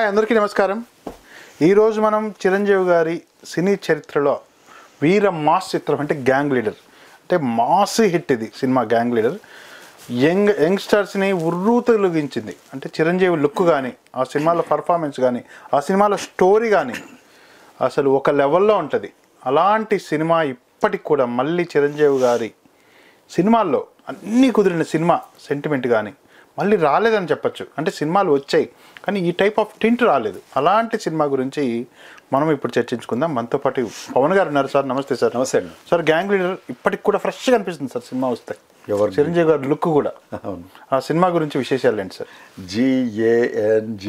అందరికీ నమస్కారం. ఈరోజు మనం చిరంజీవి గారి సినీ చరిత్రలో వీర మాస్ చిత్రం అంటే గ్యాంగ్ లీడర్, అంటే మాస్ హిట్ ఇది సినిమా. గ్యాంగ్ లీడర్ యంగ్స్టర్స్ని ఉర్రూతలుగించింది. అంటే చిరంజీవి లుక్ కానీ, ఆ సినిమాలో పర్ఫార్మెన్స్ కానీ, ఆ సినిమాలో స్టోరీ కానీ అసలు ఒక లెవెల్లో ఉంటుంది. అలాంటి సినిమా ఇప్పటికి కూడా మళ్ళీ చిరంజీవి గారి సినిమాల్లో అన్నీ కుదిరిన సినిమా సెంటిమెంట్ కానీ మళ్ళీ రాలేదని చెప్పచ్చు. అంటే సినిమాలు వచ్చాయి కానీ ఈ టైప్ ఆఫ్ టింట్ రాలేదు. అలాంటి సినిమా గురించి మనం ఇప్పుడు చర్చించుకుందాం. మనతో పాటు పవన్ గారు ఉన్నారు. సార్ నమస్తే. సార్ నమస్తే అండి. సార్ గ్యాంగ్ లీడర్ ఇప్పటికి కూడా ఫ్రెష్గా అనిపిస్తుంది సార్ సినిమా వస్తే. చిరంజీవి గారి లుక్ కూడా. ఆ సినిమా గురించి విశేషాలు ఏంటి సార్? GANG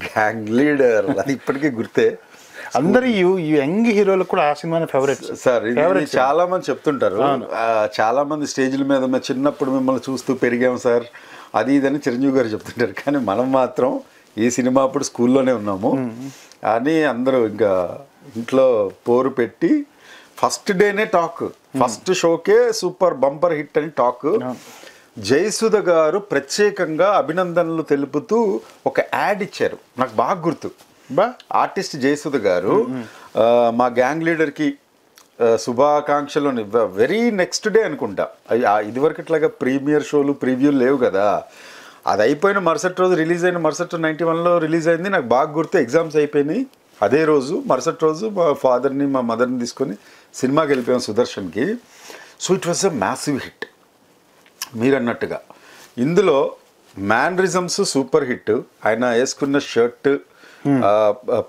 గ్యాంగ్ లీడర్ అది ఇప్పటికీ గుర్తే. అందరి యంగ్ హీరోలకు కూడా ఆ సినిమా ఫేవరెట్ సార్. చాలా మంది చెప్తుంటారు, చాలా మంది స్టేజ్ల మీద మేము చిన్నప్పుడు మిమ్మల్ని చూస్తూ పెరిగాము సార్ అది ఇదని చిరంజీవి గారు చెప్తుంటారు. కానీ మనం మాత్రం ఈ సినిమా అప్పుడు స్కూల్లోనే ఉన్నాము అని అందరూ ఇంకా ఇంట్లో పోరు పెట్టి ఫస్ట్ డేనే టాక్, ఫస్ట్ షోకే సూపర్ బంపర్ హిట్ అని టాక్. జయసుధ గారు ప్రత్యేకంగా అభినందనలు తెలుపుతూ ఒక యాడ్ ఇచ్చారు, నాకు బాగా గుర్తు. ఆర్టిస్ట్ జయసుధ గారు మా గ్యాంగ్ లీడర్కి శుభాకాంక్షలు వెరీ నెక్స్ట్ డే అనుకుంటా. ఇదివరకు ఇట్లాగా ప్రీమియర్ షోలు ప్రీవ్యూలు లేవు కదా. అది అయిపోయిన మరుసటి రోజు రిలీజ్ అయిన మరుసటి 91లో రిలీజ్ అయింది. నాకు బాగా గుర్తు. ఎగ్జామ్స్ అయిపోయినాయి అదే రోజు. మరుసటి రోజు మా ఫాదర్ని మా మదర్ని తీసుకొని సినిమాకి వెళ్ళిపోయాం సుదర్శన్కి. So it was a massive hit. మీరు అన్నట్టుగా ఇందులో మ్యానరిజమ్స్ సూపర్ హిట్. ఆయన వేసుకున్న షర్ట్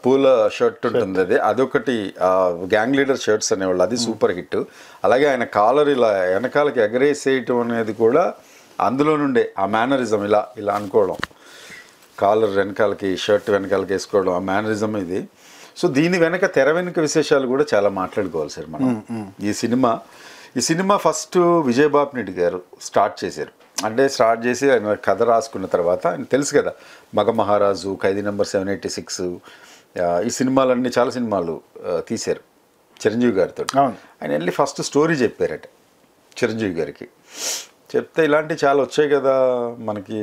పూల షర్ట్ ఉంటుంది, అదొకటి గ్యాంగ్ లీడర్ షర్ట్స్ అనేవాళ్ళు, అది సూపర్ హిట్. అలాగే ఆయన కాలర్ ఇలా వెనకాలకి ఎగరేసేయటం అనేది కూడా అందులో నుండే ఆ మేనరిజం, ఇలా ఇలా అనుకోవడం, కాలర్ వెనకాలకి షర్ట్ వెనకాలకి వేసుకోవడం, ఆ మేనరిజం ఇది. సో దీని వెనక తెర వెనుక విశేషాలు కూడా చాలా మాట్లాడుకోవాలి సార్ మనం. ఈ సినిమా ఫస్ట్ విజయబాబు రెడ్డి గారు స్టార్ట్ చేశారు. అంటే స్టార్ట్ చేసి ఆయన కథ రాసుకున్న తర్వాత, ఆయన తెలుసు కదా, మగ మహారాజు, ఖైదీ నంబర్ 786, ఈ సినిమాలన్నీ చాలా సినిమాలు తీశారు చిరంజీవి గారితో. ఆయన వెళ్ళి ఫస్ట్ స్టోరీ చెప్పారట చిరంజీవి గారికి. చెప్తే ఇలాంటివి చాలా వచ్చాయి కదా మనకి,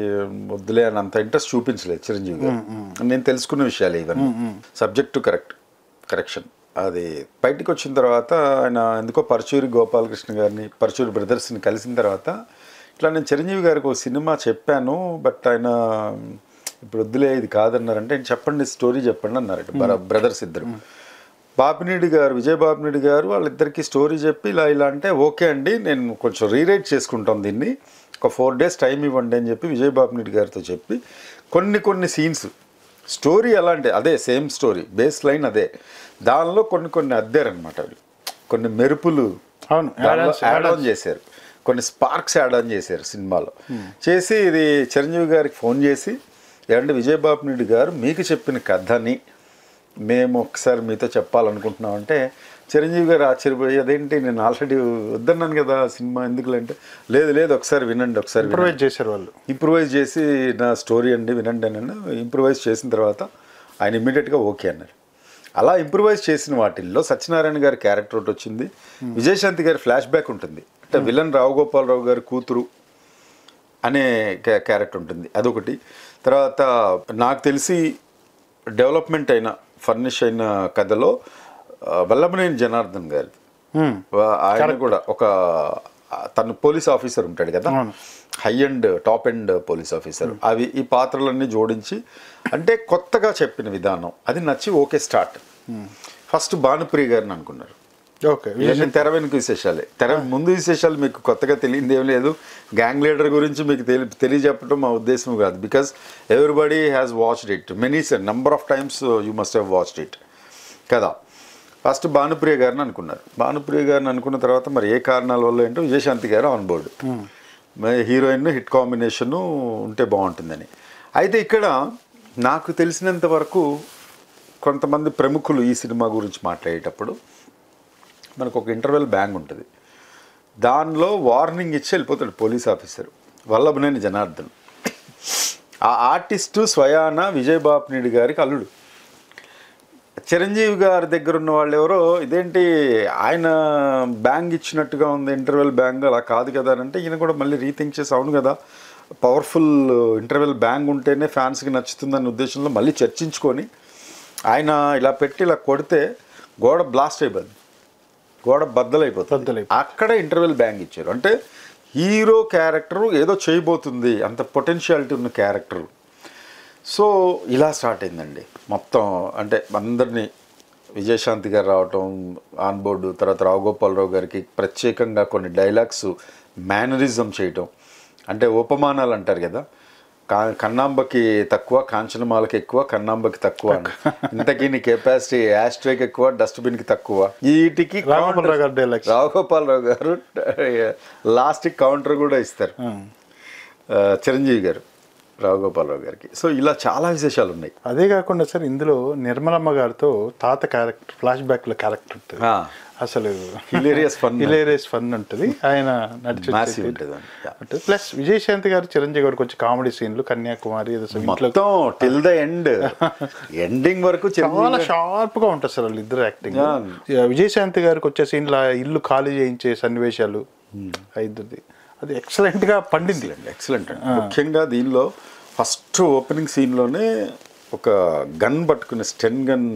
వద్దులే అని అంత ఇంట్రెస్ట్ చూపించలేదు చిరంజీవి గారు. నేను తెలుసుకున్న విషయాలు ఇవన్నీ, సబ్జెక్టు కరెక్షన్. అది బయటికి వచ్చిన తర్వాత ఆయన ఎందుకో పరచూరి గోపాలకృష్ణ గారిని, పరచూరి బ్రదర్స్ని కలిసిన తర్వాత, ఇట్లా నేను చిరంజీవి గారికి ఒక సినిమా చెప్పాను బట్ ఆయన ఇప్పుడు వద్దులే ఇది కాదన్నారంటే, ఆయన చెప్పండి స్టోరీ చెప్పండి అన్నారట బ్రదర్స్ ఇద్దరు. బాపినీడి గారు, విజయబాపినీడి గారు, వాళ్ళిద్దరికి స్టోరీ చెప్పి ఇలా ఇలా అంటే, ఓకే అండి నేను కొంచెం రీరైట్ చేసుకుంటాం దీన్ని, ఒక 4 days టైం ఇవ్వండి అని చెప్పి విజయబాపినీడి గారితో చెప్పి కొన్ని సీన్స్ స్టోరీ ఎలా అంటే అదే సేమ్ స్టోరీ బేస్ లైన్ అదే, దానిలో కొన్ని అద్దారనమాట. వాళ్ళు కొన్ని మెరుపులు యాడ్ ఆన్ చేశారు, కొన్ని స్పార్క్స్ యాడ్ ఆన్ చేశారు సినిమాలో. చేసి ఇది చిరంజీవి గారికి ఫోన్ చేసి, ఏమంటే విజయబాపినీడి గారు మీకు చెప్పిన కథని మేము ఒకసారి మీతో చెప్పాలనుకుంటున్నాం అంటే, చిరంజీవి గారు ఆశ్చర్యపోయి, అదేంటి నేను ఆల్రెడీ వద్దన్నాను కదా సినిమా ఎందుకులంటే, లేదు ఒకసారి వినండి, ఒకసారి ఇంప్రూవైజ్ చేశారు వాళ్ళు. ఇంప్రూవైజ్ చేసి నా స్టోరీ అండి వినండి అని ఇంప్రూవైజ్ చేసిన తర్వాత ఆయన ఇమ్మీడియట్గా ఓకే అన్నారు. అలా ఇంప్రూవైజ్ చేసిన వాటిల్లో సత్యనారాయణ గారి క్యారెక్టర్ ఒకటి వచ్చింది, విజయశాంతి గారి ఫ్లాష్ బ్యాక్ ఉంటుంది, అంటే విలన్ రావుగోపాలరావు గారి కూతురు అనే క్యారెక్టర్ ఉంటుంది, అదొకటి. తర్వాత నాకు తెలిసి డెవలప్మెంట్ అయిన ఫర్నిష్ అయిన కథలో వల్లభనేని జనార్దన్ గారి, ఆయన కూడా ఒక తను పోలీస్ ఆఫీసర్ ఉంటాడు కదా, high and top end police officer, అవి ఈ పాత్రలన్నీ జోడించి అంటే కొత్తగా చెప్పిన విధానం అది నచ్చి ఓకే స్టార్ట్. ఫస్ట్ భానుప్రియ గారిని అనుకున్నారు. ఓకే, తెర వెనుక విశేషాలే, తెర ముందు విశేషాలు మీకు కొత్తగా తెలియదు ఏం లేదు. గ్యాంగ్ లీడర్ గురించి మీకు తెలియజెప్పడం మా ఉద్దేశం కాదు, because everybody has watched it many number of times, you must have watched it కదా. ఫస్ట్ భానుప్రియ గారిని అనుకున్నారు. భానుప్రియ గారిని అనుకున్న తర్వాత మరి ఏ కారణాల వల్ల ఏంటో విజయశాంతి గారు on board, heroine hit combination ఉంటే బాగుంటుందని. అయితే ఇక్కడ నాకు తెలిసినంత వరకు కొంతమంది ప్రముఖులు ఈ సినిమా గురించి మాట్లాడేటప్పుడు మనకు ఒక ఇంటర్వెల్ బ్యాంగ్ ఉంటుంది, దానిలో వార్నింగ్ ఇచ్చి వెళ్ళిపోతాడు పోలీస్ ఆఫీసర్ వల్లభనేని జనార్దన్. ఆ ఆర్టిస్టు స్వయాన విజయబాపినీడి గారికి అల్లుడు. చిరంజీవి గారి దగ్గర ఉన్న వాళ్ళు ఎవరో ఇదేంటి ఆయన బ్యాంగ్ ఇచ్చినట్టుగా ఉంది, ఇంటర్వెల్ బ్యాంగ్ అలా కాదు కదా అని అంటే ఈయన కూడా మళ్ళీ రీథింక్ చేసి అవును కదా పవర్ఫుల్ ఇంటర్వెల్ బ్యాంగ్ ఉంటేనే ఫ్యాన్స్కి నచ్చుతుందన్న ఉద్దేశంలో మళ్ళీ చర్చించుకొని ఆయన ఇలా పెట్టి ఇలా కొడితే గోడ బ్లాస్ట్ అయిపోయింది, గోడ బద్దలైపోతుంది. అక్కడ ఇంటర్వెల్ బ్యాంగ్ ఇచ్చారు. అంటే హీరో క్యారెక్టరు ఏదో చేయబోతుంది, అంత పొటెన్షియాలిటీ ఉన్న క్యారెక్టరు. సో ఇలా స్టార్ట్ అయిందండి మొత్తం. అంటే అందరినీ విజయశాంతి గారు రావటం ఆన్ బోర్డు, తర్వాత రావు గోపాలరావు గారికి ప్రత్యేకంగా కొన్ని డైలాగ్స్ మేనరిజం చేయటం. అంటే ఉపమానాలు అంటారు కదా, కన్నాంబకి తక్కువ కాంచనమాలకి ఎక్కువ, కన్నాంబకి తక్కువ, ఇంతకీ నీ కెపాసిటీ యాస్ట్రేకి ఎక్కువ డస్ట్బిన్కి తక్కువ. వీటికి రావు గోపాలరావు గారు లాస్ట్కి కౌంటర్ కూడా ఇస్తారు చిరంజీవి గారు రావు గోపాలరావు గారికి. సో ఇలా చాలా విశేషాలు ఉన్నాయి. అదే కాకుండా సార్ ఇందులో నిర్మలమ్మ గారితో తాత క్యారెక్టర్ ఫ్లాష్ బ్యాక్లో క్యారెక్టర్ ఉంటుంది, అసలు హిలేరియస్ ఫన్ ఉంటుంది. ఆయన నడిచి ప్లస్ విజయశాంతి గారు చిరంజీవి గారికి వచ్చి కామెడీ సీన్లు కన్యాకుమారి టిల్ ద ఎండింగ్ వరకు చాలా షార్ప్ గా ఉంటుంది సార్ వాళ్ళు ఇద్దరు యాక్టింగ్. విజయశాంతి గారికి వచ్చే సీన్ల ఇల్లు ఖాళీ చేయించే సన్నివేశాలు ఇద్దరిది అది ఎక్సలెంట్ గా పండింది. ఎక్సలెంట్ అండి. ముఖ్యంగా దీనిలో ఫస్ట్ ఓపెనింగ్ సీన్లోనే ఒక గన్ పట్టుకుని స్టెన్ గన్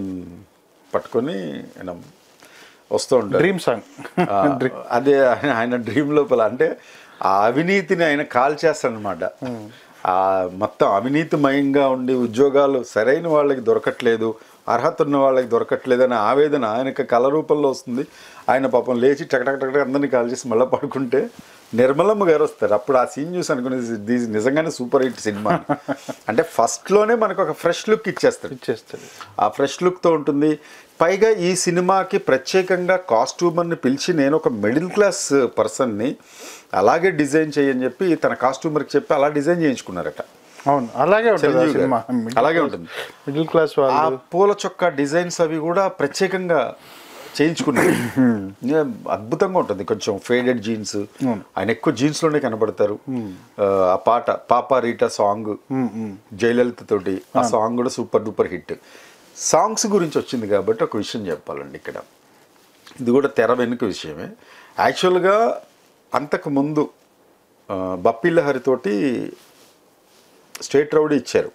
పట్టుకొని ఆయన వస్తూ ఉంటాడు. డ్రీమ్ సాంగ్ అదే ఆయన డ్రీమ్ లోపల అంటే ఆ అవినీతిని ఆయన కాల్ చేస్తాడనమాట. ఆ మొత్తం అవినీతిమయంగా ఉండి ఉద్యోగాలు సరైన వాళ్ళకి దొరకట్లేదు, అర్హత ఉన్న వాళ్ళకి దొరకట్లేదు అనే ఆవేదన ఆయనకి కళ రూపంలో వస్తుంది. ఆయన పాపం లేచి టకటక అందరినీ కాల్ చేసి మళ్ళీ పడుకుంటే నిర్మలమ్మ గారు వస్తారు. అప్పుడు ఆ సీన్ చూసి అనుకునేది నిజంగానే సూపర్ హిట్ సినిమా. అంటే ఫస్ట్లోనే మనకు ఒక ఫ్రెష్ లుక్ ఇచ్చేస్తాడు. ఆ ఫ్రెష్ లుక్తో ఉంటుంది. పైగా ఈ సినిమాకి ప్రత్యేకంగా కాస్ట్యూమర్ని పిలిచి నేను ఒక మిడిల్ క్లాస్ పర్సన్ని అలాగే డిజైన్ చేయని చెప్పి తన కాస్ట్యూమర్కి చెప్పి అలా డిజైన్ చేయించుకున్నారట. అవును, అలాగే అలాగే ఉంటుంది. మిడిల్ క్లాస్ ఆ పూల చొక్కా డిజైన్స్ అవి కూడా ప్రత్యేకంగా చేయించుకున్నారు. అద్భుతంగా ఉంటుంది. కొంచెం ఫేడెడ్ జీన్స్, ఆయన ఎక్కువ జీన్స్లోనే కనబడతారు. ఆ పాట పాపా రీటా సాంగ్ జయలలిత తోటి, ఆ సాంగ్ కూడా సూపర్ డూపర్ హిట్. సాంగ్స్ గురించి వచ్చింది కాబట్టి ఒక విషయం చెప్పాలండి ఇక్కడ. ఇది కూడా తెర వెనుక విషయమే. యాక్చువల్గా అంతకుముందు బప్పిలహరితోటి స్టేట్ రౌడీ ఇచ్చారు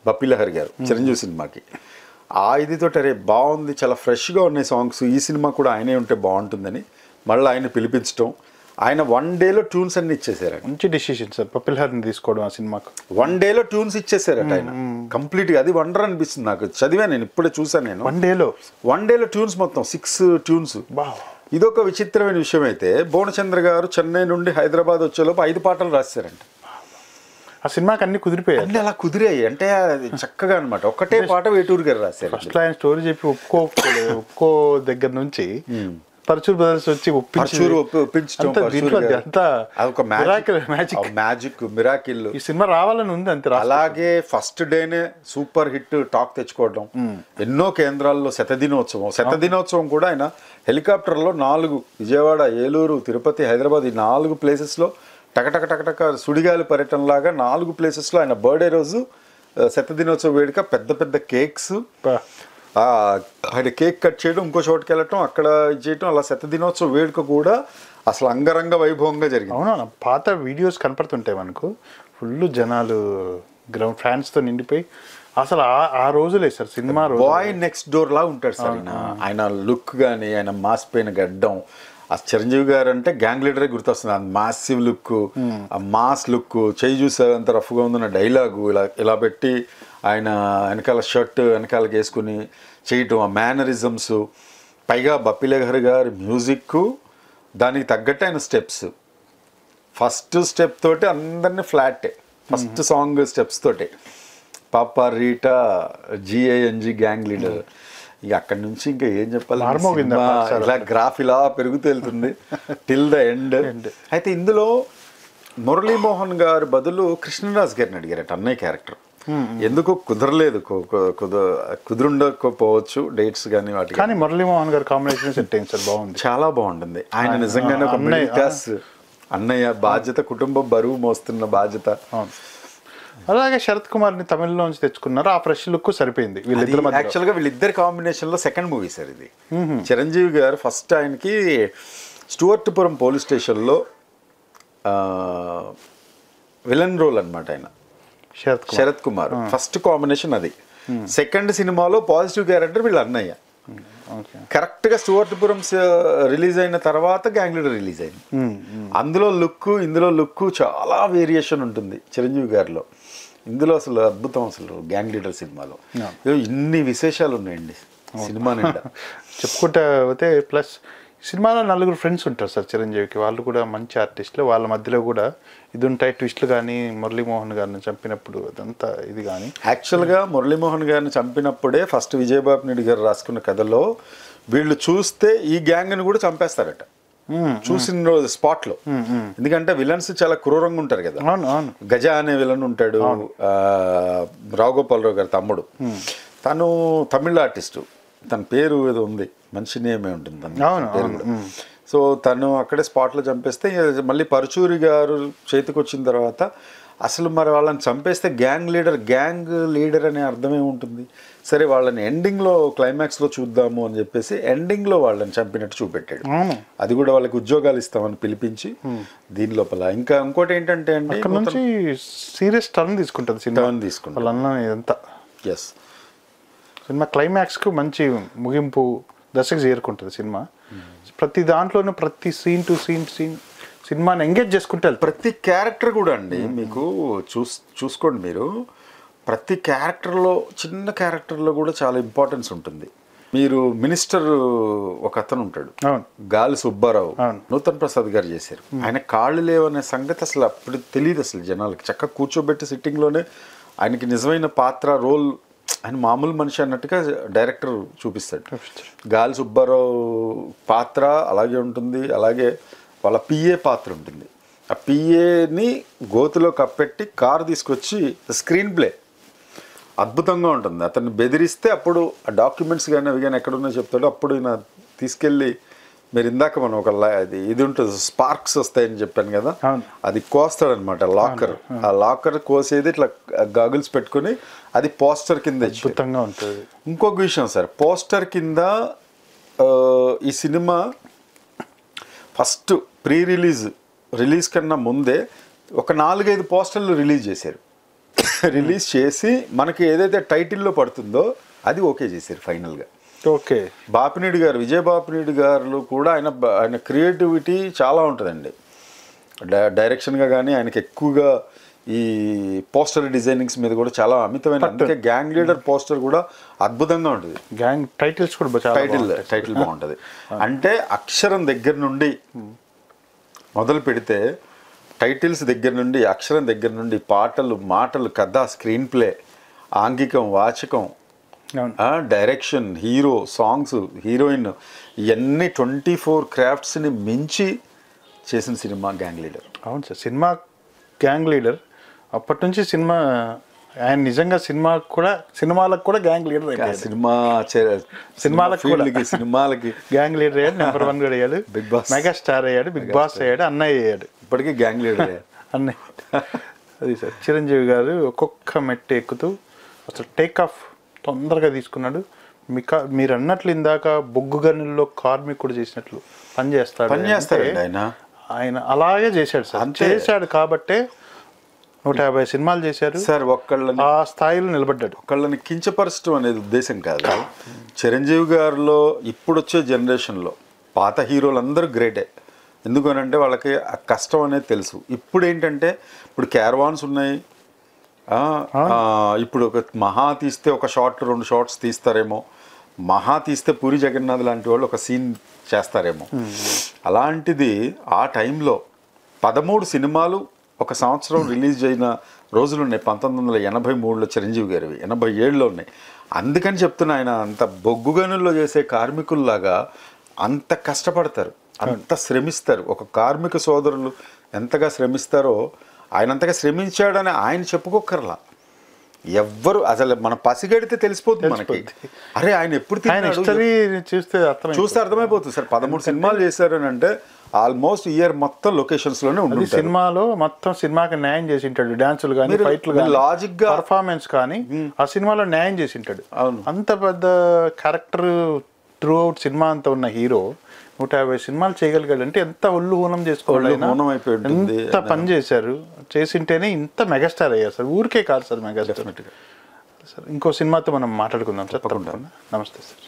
బప్పిలహరి గారు చిరంజీవి సినిమాకి. ఆ ఇదితో అరే బాగుంది, చాలా ఫ్రెష్గా ఉన్నాయి సాంగ్స్, ఈ సినిమా కూడా ఆయనే ఉంటే బాగుంటుందని మళ్ళీ ఆయన పిలిపించడం. ఆయన 1 డేలో ట్యూన్స్ అన్ని ఇచ్చేసారు. మంచి డెసిషన్ సార్ పప్పిల్హారిని తీసుకోవడం. ఆ సినిమాకు 1 డేలో ట్యూన్స్ ఇచ్చేసారట ఆయన కంప్లీట్గా. అది వండర్ అనిపిస్తుంది నాకు. చదివాను నేను, ఇప్పుడే చూసాను నేను. 1 డేలో ట్యూన్స్ మొత్తం 6 ట్యూన్స్. ఇదొక విచిత్రమైన విషయం. అయితే భువనచంద్ర గారు చెన్నై నుండి హైదరాబాద్ వచ్చేలోపు 5 పాటలు రాశారంట. ఆ సినిమాకి అన్ని కుదిరిపోయాయి, అన్ని అలా కుదిరాయి. అంటే చక్కగా అనమాట. ఒక్కటే పాట వేటూరు గారు రాశారు. ఫస్ట్ ఆయన స్టోరీ చెప్పి ఒప్పుకో దగ్గర నుంచి పరచూరు బ్రదర్స్ వచ్చి ఒప్పించడం, మ్యాజిక్ మిరాకిల్. ఈ సినిమా రావాలని ఉంది అంతే. అలాగే ఫస్ట్ డేనే సూపర్ హిట్ టాక్ తెచ్చుకోవడం. ఎన్నో కేంద్రాల్లో శతదినోత్సవం కూడా ఆయన హెలికాప్టర్లో 4 విజయవాడ, ఏలూరు, తిరుపతి, హైదరాబాద్ ఈ 4 ప్లేసెస్లో టకటక సుడిగాలి పర్యటనలాగా 4 ప్లేసెస్లో ఆయన బర్త్డే రోజు శతదినోత్సవ వేడుక, పెద్ద పెద్ద కేక్స్, ఆయన కేక్ కట్ చేయడం, ఇంకో చోటుకి వెళ్ళటం, అక్కడ చేయటం, అలా శతదినోత్సవ వేడుక కూడా అసలు అంగరంగ వైభవంగా జరిగింది. అవునా, పాత వీడియోస్ కనపడుతుంటాయి మనకు. ఫుల్ జనాలు గ్రౌండ్ ఫ్యాన్స్తో నిండిపోయి అసలు ఆ రోజులే సార్ సినిమా. బాయ్ నెక్స్ట్ డోర్ లా ఉంటాడు సార్ ఆయన లుక్ కానీ, ఆయన మాసిపోయిన గడ్డం. ఆ చిరంజీవి గారు అంటే గ్యాంగ్ లీడరే గుర్తొస్తుంది. ఆ మాసివ్ లుక్, ఆ మాస్ లుక్, చేయి చూసే అంత రఫ్గా ఉందన్న డైలాగు ఇలా పెట్టి ఆయన వెనకాల షర్ట్ వెనకాలకి వేసుకుని చేయటం, ఆ మేనరిజమ్స్, పైగా బప్పిలహరి గారి మ్యూజిక్, దానికి తగ్గట్టు ఆయన స్టెప్స్. ఫస్ట్ స్టెప్ తోటి అందరినీ ఫ్లాటే, ఫస్ట్ సాంగ్ స్టెప్స్ తోటి పాపా రీటా GANG గ్యాంగ్ లీడర్. ఇక అక్కడి నుంచి ఇంకా ఏం చెప్పాలి, ఇలా గ్రాఫ్ ఇలా పెరుగుతూ వెళ్తుంది టిల్ ద ఎండ్. అయితే ఇందులో మురళీమోహన్ గారి బదులు కృష్ణరాజ్ గారిని అడిగారట అన్నయ్య క్యారెక్టర్. ఎందుకు కుదరలేదు, కుదురుండకపోవచ్చు డేట్స్ కానీ వాటి. కానీ మురళీమోహన్ గారి కాంబినేషన్ సెట్ అయింది సార్, బాగుంది, చాలా బాగుంటుంది. ఆయన నిజంగానే ఒక మిడిల్ క్లాస్ అన్నయ్య, బాధ్యత, కుటుంబ బరువు మోస్తున్న బాధ్యత. అలాగే శరత్ కుమార్ని తమిళలోంచి తెచ్చుకున్నారు, ఆ ఫ్రెష్ లుక్ సరిపోయింది వీళ్ళిద్దరి మధ్య. యాక్చువల్గా వీళ్ళిద్దరి కాంబినేషన్లో సెకండ్ మూవీ సార్ ఇది. చిరంజీవి గారు ఫస్ట్ ఆయనకి స్టూవర్ట్పురం పోలీస్ స్టేషన్లో విలన్ రోల్ అనమాట ఆయన, శరత్ కుమార్. ఫస్ట్ కాంబినేషన్ అది. సెకండ్ సినిమాలో పాజిటివ్ క్యారెక్టర్ వీళ్ళ అన్నయ్య. కరెక్ట్గా స్టూవర్ట్పురం రిలీజ్ అయిన తర్వాత గ్యాంగ్ లీడర్ రిలీజ్ అయింది. అందులో లుక్ ఇందులో లుక్ చాలా వేరియేషన్ ఉంటుంది చిరంజీవి గారిలో. ఇందులో అసలు అద్భుతం అసలు గ్యాంగ్ లీడర్ సినిమాలో ఇన్ని విశేషాలు ఉన్నాయండి సినిమా నిండా. చెప్పుకుంటా పోతే ప్లస్ సినిమాలో 4 ఫ్రెండ్స్ ఉంటారు సార్ చిరంజీవికి, వాళ్ళు కూడా మంచి ఆర్టిస్టులు. వాళ్ళ మధ్యలో కూడా ఇది ఉంటాయి ట్విస్టులు కానీ, మురళీమోహన్ గారిని చంపినప్పుడు అదంతా ఇది కానీ. యాక్చువల్గా మురళీమోహన్ గారిని చంపినప్పుడే ఫస్ట్ విజయబాబు నాయుడు గారు రాసుకున్న కథలో వీళ్ళు చూస్తే ఈ గ్యాంగ్ని కూడా చంపేస్తారట చూసిన రోజు స్పాట్లో. ఎందుకంటే విలన్స్ చాలా క్రూరంగా ఉంటారు కదా. గజ అనే విలన్ ఉంటాడు, రావుగోపాలరావు గారి తమ్ముడు. తను తమిళ ఆర్టిస్టు, తన పేరు ఏదో ఉంది, మనిషి నేమే ఉంటుంది తన పేరు కూడా. సో తను అక్కడే స్పాట్లో చంపేస్తే మళ్ళీ పరుచూరి గారు చేతికి వచ్చిన తర్వాత అసలు మరి వాళ్ళని చంపేస్తే గ్యాంగ్ లీడర్ అనే అర్థమే ఉంటుంది. సరే వాళ్ళని ఎండింగ్లో క్లైమాక్స్లో చూద్దాము అని చెప్పేసి ఎండింగ్లో వాళ్ళని చంపినట్టు చూపెట్టాడు. అది కూడా వాళ్ళకి ఉద్యోగాలు ఇస్తామని పిలిపించి దీని లోపల. ఇంకోటి ఏంటంటే అండి, సీరియస్ టర్న్ తీసుకుంటుంది సినిమా. ఇదంతా ఎస్ సినిమా క్లైమాక్స్కు మంచి ముగింపు దశకు చేరుకుంటుంది సినిమా. ప్రతి దాంట్లోనూ ప్రతి సీన్ టు సీన్ సినిమాని ఎంగేజ్ చేసుకుంటే ప్రతి క్యారెక్టర్ కూడా అండి మీకు చూసుకోండి మీరు, ప్రతి క్యారెక్టర్లో చిన్న క్యారెక్టర్లో కూడా చాలా ఇంపార్టెన్స్ ఉంటుంది. మీరు మినిస్టర్ ఒక అతను ఉంటాడు, గాలి సుబ్బారావు, నూతన్ ప్రసాద్ గారు చేశారు. ఆయన కాళ్ళు లేవనే సంగతి అసలు అప్పుడు తెలియదు అసలు జనాలకి. చక్కగా కూర్చోబెట్టి సిట్టింగ్లోనే ఆయనకి నిజమైన పాత్ర రోల్, ఆయన మామూలు మనిషి అన్నట్టుగా డైరెక్టర్ చూపిస్తాడు. గాలి సుబ్బారావు పాత్ర అలాగే ఉంటుంది. అలాగే వాళ్ళ పిఏ పాత్ర ఉంటుంది. ఆ పిఏని గోతులో కప్పెట్టి కారు తీసుకొచ్చి స్క్రీన్ ప్లే అద్భుతంగా ఉంటుంది. అతన్ని బెదిరిస్తే అప్పుడు ఆ డాక్యుమెంట్స్ కానీ అవి కానీ ఎక్కడున్నా చెప్తాడు. అప్పుడు ఈయన తీసుకెళ్ళి, మీరు ఇందాక మనం ఒక ఇది ఉంటుంది స్పార్క్స్ వస్తాయని చెప్పాను కదా, అది కోస్తాడనమాట లాకర్. ఆ లాకర్ కోసేది ఇట్లా గాగుల్స్ పెట్టుకుని అది పోస్టర్ కింద అద్భుతంగా ఉంటుంది. ఇంకొక విషయం సార్, పోస్టర్ కింద ఈ సినిమా ఫస్ట్ రిలీజ్ కన్నా ముందే ఒక 4-5 పోస్టర్లు రిలీజ్ చేశారు. రిలీజ్ చేసి మనకి ఏదైతే టైటిల్లో పడుతుందో అది ఓకే చేశారు ఫైనల్గా. ఓకే, బాపినీడు గారు, విజయబాపినీడు గారు కూడా ఆయన క్రియేటివిటీ చాలా ఉంటుందండి. డైరెక్షన్గా కానీ ఆయనకి ఎక్కువగా ఈ పోస్టర్ డిజైనింగ్స్ మీద కూడా చాలా అమితమైన. అందుకే గ్యాంగ్ లీడర్ పోస్టర్ కూడా అద్భుతంగా ఉంటుంది. గ్యాంగ్ టైటిల్స్ కూడా టైటిల్ బాగుంటుంది. అంటే అక్షరం దగ్గర నుండి మొదలు పెడితే, టైటిల్స్ దగ్గర నుండి, అక్షరం దగ్గర నుండి, పాటలు, మాటలు, కథ, స్క్రీన్ ప్లే, ఆంగికం, వాచకం, డైరెక్షన్, హీరో, సాంగ్స్, హీరోయిన్, ఇవన్నీ 24 క్రాఫ్ట్స్ని మించి చేసిన సినిమా గ్యాంగ్ లీడర్. అవును సార్, సినిమా గ్యాంగ్ లీడర్ అప్పటి నుంచి సినిమా ఆయన నిజంగా సినిమాలకు కూడా గ్యాంగ్ లీడర్ అయ్యాడు. సినిమాలకి గ్యాంగ్ లీడర్ అయ్యాడు, నెంబర్ 1 కూడా అయ్యాడు, బిగ్ బాస్ మెగాస్టార్ అయ్యాడు, బిగ్ బాస్ అయ్యాడు, అన్నయ్య అయ్యాడు, ఇప్పటికీ గ్యాంగ్ లీడర్ అన్నయ్య. అది సార్ చిరంజీవి గారు ఒక్కొక్క మెట్టు ఎక్కుతూ అసలు టేక్ ఆఫ్ తొందరగా తీసుకున్నాడు. మీరు అన్నట్లు ఇందాక బొగ్గు గనుల్లో కార్మికుడు చేసినట్లు పనిచేస్తాడు ఆయన అలాగే చేశాడు సార్. చేశాడు కాబట్టే 150 సినిమాలు చేశారు సార్. ఆ స్థాయిలో నిలబడ్డాడు. ఒకళ్ళని కించపరచడం అనేది ఉద్దేశం కాదు. చిరంజీవి గారిలో ఇప్పుడు వచ్చే జనరేషన్లో పాత హీరోలు అందరూ గ్రేటే. ఎందుకనంటే వాళ్ళకి ఆ కష్టం అనేది తెలుసు. ఇప్పుడు ఏంటంటే ఇప్పుడు క్యారవాన్స్ ఉన్నాయి. ఇప్పుడు ఒక మహా తీస్తే ఒక షార్ట్ 2 షార్ట్స్ తీస్తారేమో. మహా తీస్తే పూరి జగన్నాథ్ లాంటి వాళ్ళు ఒక సీన్ చేస్తారేమో. అలాంటిది ఆ టైంలో 13 సినిమాలు ఒక సంవత్సరం రిలీజ్ అయిన రోజులు ఉన్నాయి. 1983లో చిరంజీవి గారివి, 87లో ఉన్నాయి. అందుకని చెప్తున్నా, ఆయన అంత బొగ్గు గనుల్లో చేసే కార్మికుల్లాగా అంత కష్టపడతారు, అంత శ్రమిస్తారు. ఒక కార్మిక సోదరులు ఎంతగా శ్రమిస్తారో ఆయన అంతగా శ్రమించాడని ఆయన చెప్పుకోకర్లా. ఎవ్వరు అసలు మన పసిగడితే తెలిసిపోతుంది మనకి. అరే ఆయన ఎప్పుడు ఆయన హిస్టరీ చూస్తే అర్థమైపోతుంది సార్. 13 సినిమాలు చేశారు అని అంటే ఆల్మోస్ట్ ఇయర్ మొత్తం లొకేషన్స్ లోనే ఉంటుంది. సినిమాలో మొత్తం సినిమాకి న్యాయం చేసి ఉంటాడు. డాన్సులు కానీ, ఫైట్లు కానీ, లాజిక్ గా పర్ఫార్మెన్స్ కానీ ఆ సినిమాలో న్యాయం చేసి ఉంటాడు. అంత పెద్ద క్యారెక్టర్ త్రూ అవుట్ సినిమా అంతా ఉన్న హీరో 150 సినిమాలు చేయగలిగాడు అంటే ఎంత ఒళ్ళు హూనం చేసుకోవాలి, ఎంత పని చేశారు. చేసింటేనే ఇంత మెగాస్టార్ అయ్యారు సార్. ఊరికే కాదు సార్ మెగాస్టార్. సార్ ఇంకో సినిమాతో మనం మాట్లాడుకుందాం సార్. తప్పకుండా. నమస్తే సార్.